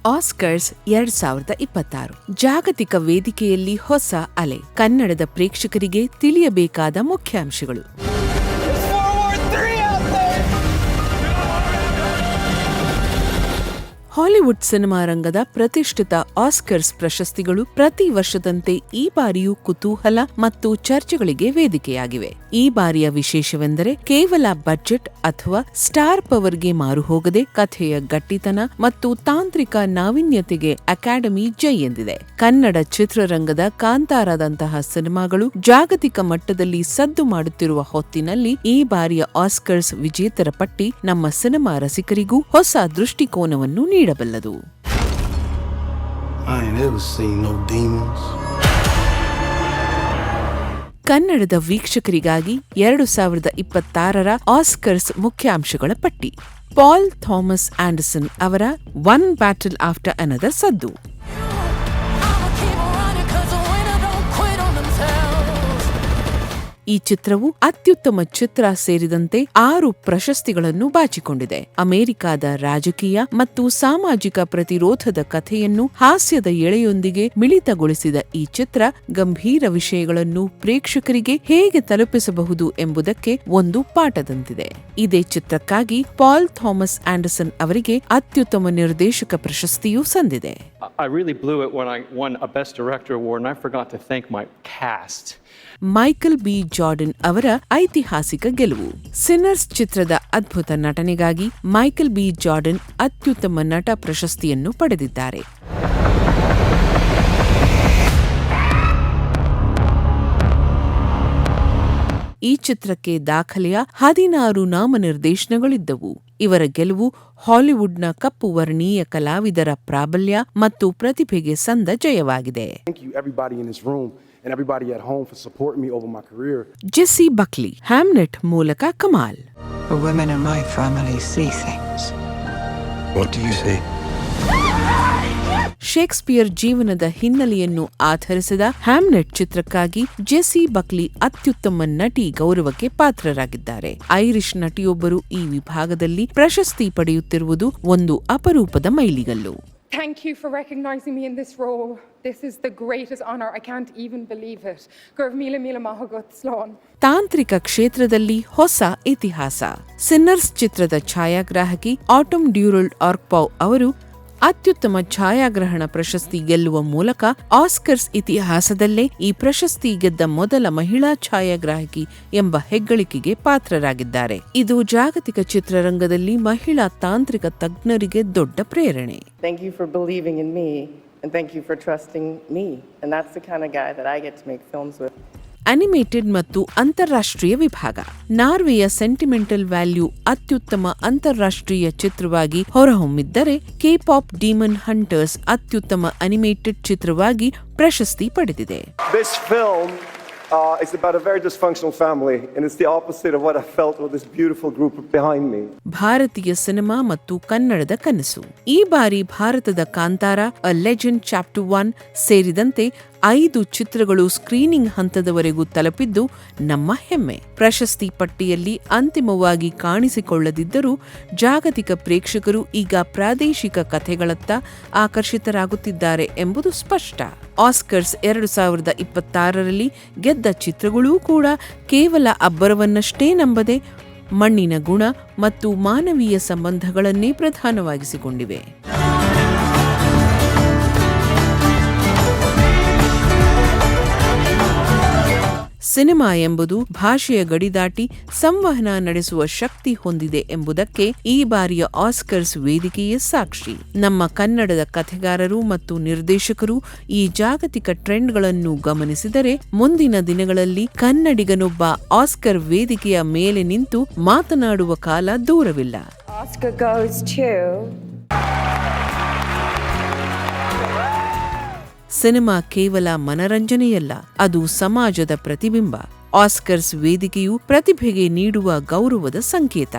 Oscars 2026 ಜಾಗತಿಕ ವೇದಿಕೆಯಲ್ಲಿ ಹೊಸ ಅಲೆ. ಕನ್ನಡದ ಪ್ರೇಕ್ಷಕರಿಗೆ ತಿಳಿಯಬೇಕಾದ ಮುಖ್ಯಾಂಶಗಳು. ಹಾಲಿವುಡ್ ಸಿನಿಮಾ ರಂಗದ ಪ್ರತಿಷ್ಠಿತ ಆಸ್ಕರ್ಸ್ ಪ್ರಶಸ್ತಿಗಳು ಪ್ರತಿ ವರ್ಷದಂತೆ ಈ ಬಾರಿಯೂ ಕುತೂಹಲ ಮತ್ತು ಚರ್ಚೆಗಳಿಗೆ ವೇದಿಕೆಯಾಗಿವೆ. ಈ ಬಾರಿಯ ವಿಶೇಷವೆಂದರೆ ಕೇವಲ ಬಜೆಟ್ ಅಥವಾ ಸ್ಟಾರ್ ಪವರ್ಗೆ ಮಾರು ಹೋಗದೆ ಕಥೆಯ ಗಟ್ಟಿತನ ಮತ್ತು ತಾಂತ್ರಿಕ ನಾವೀನ್ಯತೆಗೆ ಅಕಾಡೆಮಿ ಜೈ ಎಂದಿದೆ. ಕನ್ನಡ ಚಿತ್ರರಂಗದ ಕಾಂತಾರದಂತಹ ಸಿನಿಮಾಗಳು ಜಾಗತಿಕ ಮಟ್ಟದಲ್ಲಿ ಸದ್ದು ಮಾಡುತ್ತಿರುವ ಹೊತ್ತಿನಲ್ಲಿ ಈ ಬಾರಿಯ ಆಸ್ಕರ್ಸ್ ವಿಜೇತರ ಪಟ್ಟಿ ನಮ್ಮ ಸಿನಿಮಾ ರಸಿಕರಿಗೂ ಹೊಸ ದೃಷ್ಟಿಕೋನವನ್ನು ನೀಡಬಲ್ಲದು. ಕನ್ನಡದ ವೀಕ್ಷಕರಿಗಾಗಿ 2026 ಆಸ್ಕರ್ಸ್ ಮುಖ್ಯಾಂಶಗಳ ಪಟ್ಟಿ. ಪಾಲ್ ಥಾಮಸ್ ಆಂಡರ್ಸನ್ ಅವರ ಒನ್ ಬ್ಯಾಟಲ್ ಆಫ್ಟರ್ ಅನದರ್ ಸದ್ದು. ಈ ಚಿತ್ರವು ಅತ್ಯುತ್ತಮ ಚಿತ್ರ ಸೇರಿದಂತೆ 6 ಪ್ರಶಸ್ತಿಗಳನ್ನು ಬಾಚಿಕೊಂಡಿದೆ. ಅಮೆರಿಕಾದ ರಾಜಕೀಯ ಮತ್ತು ಸಾಮಾಜಿಕ ಪ್ರತಿರೋಧದ ಕಥೆಯನ್ನು ಹಾಸ್ಯದ ಎಳೆಯೊಂದಿಗೆ ಮಿಳಿತಗೊಳಿಸಿದ ಈ ಚಿತ್ರ ಗಂಭೀರ ವಿಷಯಗಳನ್ನು ಪ್ರೇಕ್ಷಕರಿಗೆ ಹೇಗೆ ತಲುಪಿಸಬಹುದು ಎಂಬುದಕ್ಕೆ ಒಂದು ಪಾಠದಂತಿದೆ. ಇದೇ ಚಿತ್ರಕ್ಕಾಗಿ ಪಾಲ್ ಥಾಮಸ್ ಆಂಡರ್ಸನ್ ಅವರಿಗೆ ಅತ್ಯುತ್ತಮ ನಿರ್ದೇಶಕ ಪ್ರಶಸ್ತಿಯೂ ಸಂದಿದೆ. I really blew it when I won a Best Director award and I forgot to thank my cast. Michael B Jordan ಅವರ ಐತಿಹಾಸಿಕ ಗೆಲುವು. ಸಿನ್ನರ್ಸ್ ಚಿತ್ರದ ಅದ್ಭುತ ನಟನೆಗಾಗಿ ಮೈಕಲ್ ಬಿ ಜಾರ್ಡನ್ ಅತ್ಯುತ್ತಮ ನಟ ಪ್ರಶಸ್ತಿಯನ್ನು ಪಡೆದಿದ್ದಾರೆ. ಈ ಚಿತ್ರಕ್ಕೆ ದಾಖಲೆಯ 16 ನಾಮನಿರ್ದೇಶನಗಳಿದ್ದವು. ಇವರ ಗೆಲುವು ಹಾಲಿವುಡ್ನ ಕಪ್ಪು ವರ್ಣೀಯ ಕಲಾವಿದರ ಪ್ರಾಬಲ್ಯ ಮತ್ತು ಪ್ರತಿಭೆಗೆ ಸಂದ ಜಯವಾಗಿದೆ. ಜೆಸ್ಸಿ ಬಕ್ಲಿ, ಹ್ಯಾಮ್ನೆಟ್ ಮೂಲಕ ಕಮಾಲ್. ಶೇಕ್ಸ್ಪಿಯರ್ ಜೀವನದ ಹಿನ್ನೆಲೆಯನ್ನು ಆಧರಿಸಿದ ಹ್ಯಾಮ್ನೆಟ್ ಚಿತ್ರಕ್ಕಾಗಿ ಜೆಸ್ಸಿ ಬಕ್ಲಿ ಅತ್ಯುತ್ತಮ ನಟಿ ಗೌರವಕ್ಕೆ ಪಾತ್ರರಾಗಿದ್ದಾರೆ. ಐರಿಷ್ ನಟಿಯೊಬ್ಬರು ಈ ವಿಭಾಗದಲ್ಲಿ ಪ್ರಶಸ್ತಿ ಪಡೆಯುತ್ತಿರುವುದು ಒಂದು ಅಪರೂಪದ ಮೈಲಿಗಲ್ಲು. Thank you for recognizing me in this role. This is the greatest honor. I can't even believe it. Gurv mila mahagut slon. ತಾಂತ್ರಿಕ ಕ್ಷೇತ್ರದಲ್ಲಿ ಹೊಸ ಇತಿಹಾಸ. ಸಿನ್ನರ್ಸ್ ಚಿತ್ರದ ಛಾಯಾಗ್ರಾಹಕಿ ಆಟಮ್ ಡ್ಯೂರಲ್ಡ್ ಆರ್ಕ್ಪೌವ್ ಅವರು ಅತ್ಯುತ್ತಮ ಛಾಯಾಗ್ರಹಣ ಪ್ರಶಸ್ತಿ ಗೆಲ್ಲುವ ಮೂಲಕ ಆಸ್ಕರ್ಸ್ ಇತಿಹಾಸದಲ್ಲೇ ಈ ಪ್ರಶಸ್ತಿ ಗೆದ್ದ ಮೊದಲ ಮಹಿಳಾ ಛಾಯಾಗ್ರಾಹಕಿ ಎಂಬ ಹೆಗ್ಗಳಿಕೆಗೆ ಪಾತ್ರರಾಗಿದ್ದಾರೆ. ಇದು ಜಾಗತಿಕ ಚಿತ್ರರಂಗದಲ್ಲಿ ಮಹಿಳಾ ತಾಂತ್ರಿಕ ತಜ್ಞರಿಗೆ ದೊಡ್ಡ ಪ್ರೇರಣೆ. Thank you for believing in me and thank you for trusting me. And that's the kind of guy that I get to make films with. Animated ಮತ್ತು ಅಂತಾರಾಷ್ಟ್ರೀಯ ವಿಭಾಗ. ನಾರ್ವೆಯ ಸೆಂಟಿಮೆಂಟಲ್ ವ್ಯಾಲ್ಯೂ ಅತ್ಯುತ್ತಮ ಅಂತಾರಾಷ್ಟ್ರೀಯ ಚಿತ್ರವಾಗಿ ಹೊರಹೊಮ್ಮಿದ್ದರೆ ಕೆ-ಪಾಪ್ ಡಿಮನ್ ಹಂಟರ್ಸ್ ಅತ್ಯುತ್ತಮ animated ಚಿತ್ರವಾಗಿ ಪ್ರಶಸ್ತಿ ಪಡೆದಿದೆ. It's about a very dysfunctional family and it's the opposite of what I felt with this beautiful group behind me. ಭಾರತೀಯ cinema ಮತ್ತು ಕನ್ನಡದ ಕನಸು. ಈ ಬಾರಿ ಭಾರತದ ಕಾಂತಾರ, ಅ ಲೆಜೆಂಡ್ ಚಾಪ್ಟರ್ 1 ಸೇರಿದಂತೆ 5 ಚಿತ್ರಗಳು ಸ್ಕ್ರೀನಿಂಗ್ ಹಂತದವರೆಗೂ ತಲುಪಿದ್ದು ನಮ್ಮ ಹೆಮ್ಮೆ. ಪ್ರಶಸ್ತಿ ಪಟ್ಟಿಯಲ್ಲಿ ಅಂತಿಮವಾಗಿ ಕಾಣಿಸಿಕೊಳ್ಳದಿದ್ದರೂ ಜಾಗತಿಕ ಪ್ರೇಕ್ಷಕರು ಈಗ ಪ್ರಾದೇಶಿಕ ಕಥೆಗಳತ್ತ ಆಕರ್ಷಿತರಾಗುತ್ತಿದ್ದಾರೆ ಎಂಬುದು ಸ್ಪಷ್ಟ. ಆಸ್ಕರ್ಸ್ 2026 ಗೆದ್ದ ಚಿತ್ರಗಳೂ ಕೂಡ ಕೇವಲ ಅಬ್ಬರವನ್ನಷ್ಟೇ ನಂಬದೆ ಮಣ್ಣಿನ ಗುಣ ಮತ್ತು ಮಾನವೀಯ ಸಂಬಂಧಗಳನ್ನೇ ಪ್ರಧಾನವಾಗಿಸಿಕೊಂಡಿವೆ. ಸಿನಿಮಾ ಎಂಬುದು ಭಾಷೆಯ ಗಡಿದಾಟಿ ಸಂವಹನ ನಡೆಸುವ ಶಕ್ತಿ ಹೊಂದಿದೆ ಎಂಬುದಕ್ಕೆ ಈ ಬಾರಿಯ ಆಸ್ಕರ್ಸ್ ವೇದಿಕೆಯೇ ಸಾಕ್ಷಿ. ನಮ್ಮ ಕನ್ನಡದ ಕಥೆಗಾರರು ಮತ್ತು ನಿರ್ದೇಶಕರು ಈ ಜಾಗತಿಕ ಟ್ರೆಂಡ್ಗಳನ್ನು ಗಮನಿಸಿದರೆ ಮುಂದಿನ ದಿನಗಳಲ್ಲಿ ಕನ್ನಡಿಗನೊಬ್ಬ ಆಸ್ಕರ್ ವೇದಿಕೆಯ ಮೇಲೆ ನಿಂತು ಮಾತನಾಡುವ ಕಾಲ ದೂರವಿಲ್ಲ. ಸಿನಿಮಾ ಕೇವಲ ಮನರಂಜನೆಯಲ್ಲ, ಅದು ಸಮಾಜದ ಪ್ರತಿಬಿಂಬ. ಆಸ್ಕರ್ಸ್ ವೇದಿಕೆಯು ಪ್ರತಿಭೆಗೆ ನೀಡುವ ಗೌರವದ ಸಂಕೇತ.